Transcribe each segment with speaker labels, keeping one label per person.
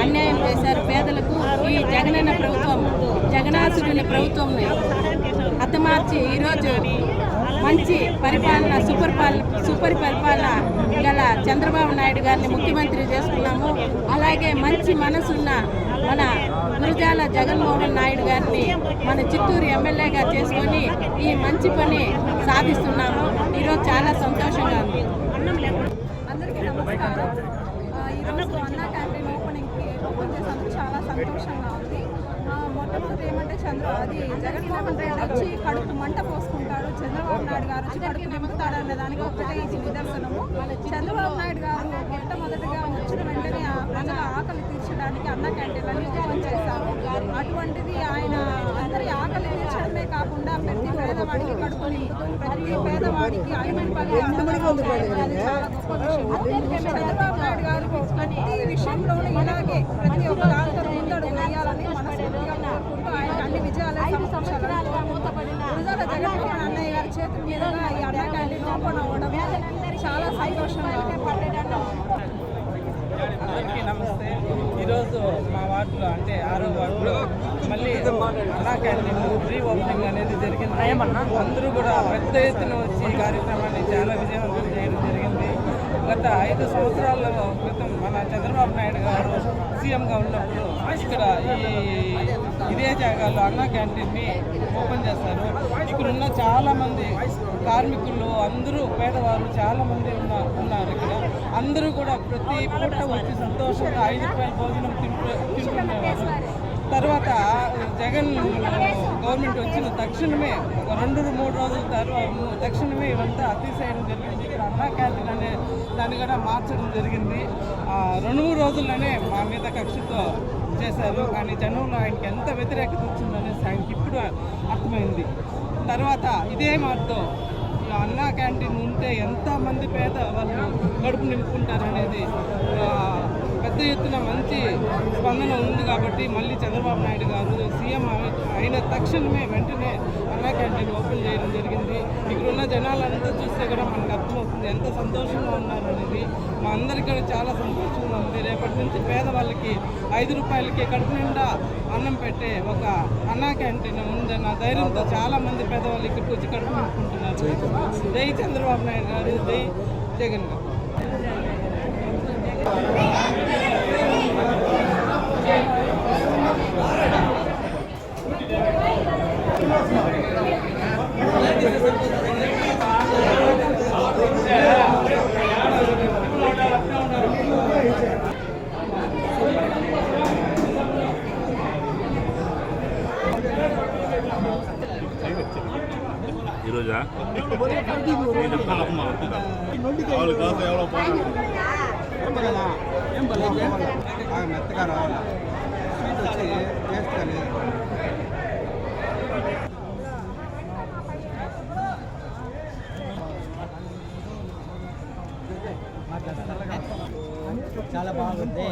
Speaker 1: అన్యాయం చేశారు పేదలకు. ఈ జగనన్న ప్రభుత్వం జగనాసురుని ప్రభుత్వం హతమార్చి ఈరోజు మంచి పరిపాలన సూపర్ పరిపాలన గల చంద్రబాబు నాయుడు గారిని ముఖ్యమంత్రి చేసుకున్నాము. అలాగే మంచి మనసున్న మన గురజాల జగన్మోహన్ నాయుడు గారిని మన చిత్తూరు ఎమ్మెల్యేగా చేసుకొని ఈ మంచి పని సాధిస్తున్నాము. ఈరోజు చాలా సంతోషంగా ఉంది.
Speaker 2: అందరికీ నమస్కారం. ఈరోజు అన్నా క్యాంటీన్ ఓపెన్ చేసినందుకు చాలా సంతోషంగా ఉంది. మొట్టమొదటి ఏమంటే జగన్మోహన్ రెడ్డి వచ్చి కడుపు మంట పోసుకుంటాడు, చంద్రబాబు నాయుడు గారు వచ్చి కడుపు నింపుతాడు అనే దానికి ఒకటే ఇది నిదర్శనము. చంద్రబాబు నాయుడు గారు మొట్టమొదటిగా వచ్చిన వెంటనే ప్రజల ఆకలి తీర్చడానికి అన్నా క్యాంటీన్లని ఓపెన్ చేశారు. అటువంటిది ఆయన అందరి ఆకలి తీర్చడమే కాకుండా ప్రతి పేదవాడికి కడుపు నింపుతూ ప్రతి పేదవాడికి 5 రూపాయలు అది చాలా గొప్ప విషయం. చంద్రబాబు నాయుడు గారు ప్రతి విషయంలోనూ ఇలాగే ప్రతి ఒక్క దాంతో ముందడుగు వేయాలని మనస్ఫూర్తిగా కోరుకుంటూ ఆయనకు అన్ని విజయాలే సమకూర్చాలని గురజాల జగన్మోహన్ అన్నయ్య గారి చేతుల మీదుగా ఈ అన్నా క్యాంటీన్ ఓపెన్ అవ్వడం చాలా సంతోషంగా
Speaker 3: అందరికీ నమస్తే. ఈరోజు మా వార్డులో అంటే 6వ వార్డులో మళ్ళీ అన్నా క్యాంటీన్ ప్రీ ఓపెనింగ్ అనేది జరిగింది. అందరూ కూడా పెద్ద ఎత్తున వచ్చి ఈ కార్యక్రమాన్ని చాలా విజయవంతం చేయడం జరిగింది. గత 5 సంవత్సరాల క్రితం మన చంద్రబాబు నాయుడు గారు సీఎంగా ఉన్నప్పుడు ఇక్కడ ఇదే జాగాలో అన్నా క్యాంటీన్ని ఓపెన్ చేస్తారు. ఇక్కడ ఉన్న చాలామంది కార్మికులు అందరూ పేదవారు చాలామంది ఉన్నారు. ఇక్కడ అందరూ కూడా ప్రతి పూట వచ్చి సంతోషంగా 5 రూపాయల భోజనం తింటున్నారు. తర్వాత జగన్ గవర్నమెంట్ వచ్చిన తక్షణమే 2-3 రోజుల తర్వాత తక్షణమే ఇవంతా తీసేయడం జరిగింది. ఇక్కడ అన్నా క్యాంటీన్ అనే దాన్ని కూడా మార్చడం జరిగింది. 2-3 రోజుల్లోనే మా మీద కక్షతో చేశారు. కానీ జనంలో ఆయనకి ఎంత వ్యతిరేకత వచ్చిందనేసి ఆయనకి ఇప్పుడు అర్థమైంది. తర్వాత ఇదే మాటతో అన్నా క్యాంటీన్ ఉంటే ఎంతమంది పేద వాళ్ళు కడుపు నింపుకుంటారు అనేది పెద్ద ఎత్తున మంచి స్పందన ఉంది. కాబట్టి మళ్ళీ చంద్రబాబు నాయుడు గారు సీఎం అయిన తక్షణమే వెంటనే అన్నా క్యాంటీన్ ఓపెన్ చేయడం జరిగింది. ఇక్కడ ఉన్న జనాలంతా చూస్తే కూడా మనకు అర్థమవుతుంది ఎంత సంతోషంగా ఉన్నారు అనేది. మా అందరికీ కూడా చాలా సంతోషంగా ఉంది. రేపటి నుంచి పేదవాళ్ళకి 5 రూపాయలకి కడుపు నిండా అన్నం పెట్టే ఒక అన్నా క్యాంటీన్ ఉందన్న ధైర్యంతో చాలామంది పేదవాళ్ళు ఇక్కడికి వచ్చి కడుపు నింపుకుంటున్నారు. జై చంద్రబాబు నాయుడు గారు, జై జగన్ గారు.
Speaker 4: ఈరోజా
Speaker 3: మెత్తగా రావాలి స్వీట్ వచ్చి టేస్ట్గా లేదు.
Speaker 5: చాలా బాగుంది.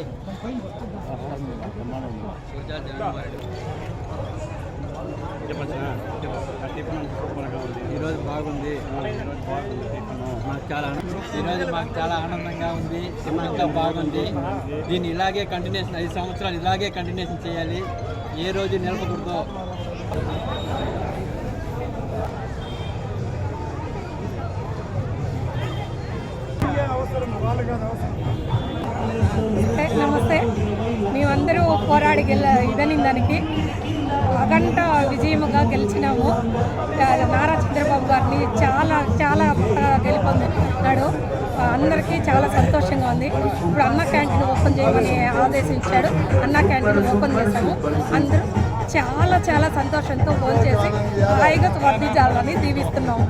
Speaker 5: ఈరోజు బాగుంది. మాకు చాలా ఆనందంగా ఉంది. ఇంకా బాగుంది. దీన్ని ఇలాగే కంటిన్యూషన్ 5 సంవత్సరాలు ఇలాగే కంటిన్యూషన్ చేయాలి. ఏ రోజు నిలపకూడదు.
Speaker 2: నమస్తే. మేమందరూ పోరాడి ఇదని దానికి అఖండ విజయముగా గెలిచినాము. నారా చంద్రబాబు గారిని చాలా గెలుపొందినాడు. అందరికీ చాలా సంతోషంగా ఉంది. ఇప్పుడు అన్నా క్యాంటీన్ ఓపెన్ చేయమని ఆదేశించాడు. అన్నా క్యాంటీన్ ఓపెన్ చేశాము. అందరూ చాలా సంతోషంతో ఫోన్ చేసి హాయిగా వర్ధించాలని దీవిస్తున్నాము.